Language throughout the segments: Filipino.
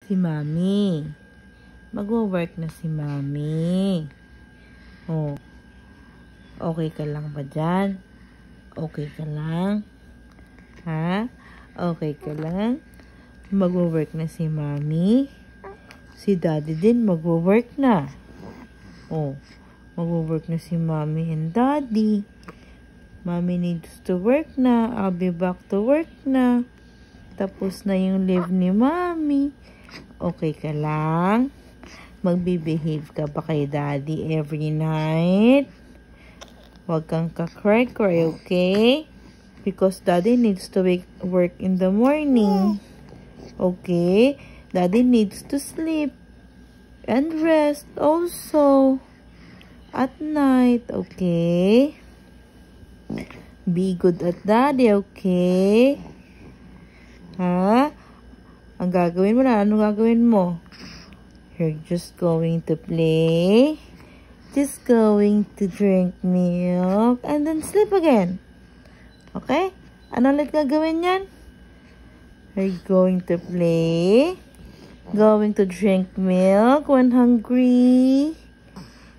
si Mommy. Magwo-work na si Mommy. Oh. Okay ka lang ba dyan? Okay ka lang? Ha? Okay ka lang? Magwo-work na si Mommy. Si Daddy din magwo-work na. Oh. Magwo-work na si Mommy and Daddy. Mommy needs to work na. I'll be back to work na. Tapos na yung leave ni Mommy. Okay ka lang? Magbibehave ka ba kay Daddy every night? Huwag kang ka-cry-cry, okay? Because Daddy needs to work in the morning. Okay? Daddy needs to sleep and rest also at night, okay? Be good at Daddy, okay? Ha? Ang gagawin mo na, ano gagawin mo? You're just going to play, just going to drink milk, and then sleep again. Okay? Ano ulit gagawin yan? You're going to play, going to drink milk when hungry,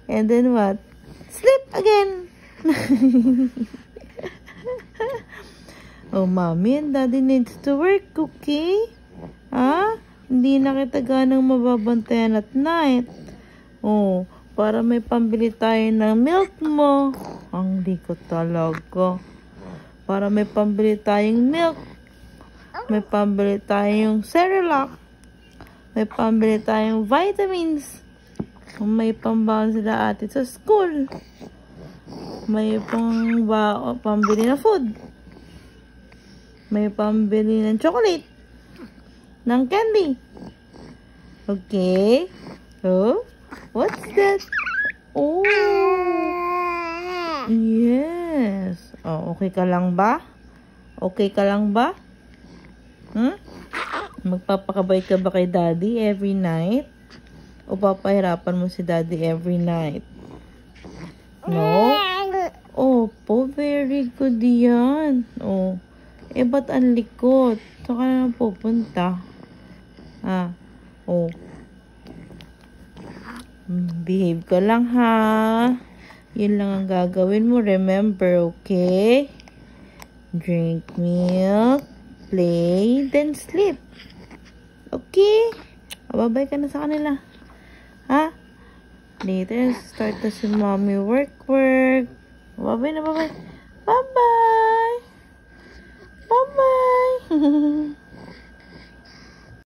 and then what? Sleep again. Oh, Mommy and Daddy needs to work, okay? Ha? Hindi na kita ganang mababantayan at night. Oh, para may pambili tayo ng milk mo. Ang liko talaga. Para may pambili tayong milk. May pambili tayong Cerelac. May pambili tayong vitamins. May pambaon sila ate sa school. May pambili na food. May pambili ng chocolate. Ng candy. Okay. Oh, what's that? Oh. Yes. Oh, okay ka lang ba? Okay ka lang ba? Magpapakabait ka ba kay Daddy every night? O papahirapan mo si Daddy every night? No? Opo, very good yan. Oh. Eh, ba't ang likot? Saan ka na pupunta? Ah, oh. Behave ka lang, ha? Yun lang ang gagawin mo. Remember, okay? Drink milk, play, then sleep. Okay? Babay ka na sa kanila. Ha? Later, start na si Mommy work. Babay na, babay. Bye-bye! Bye-bye!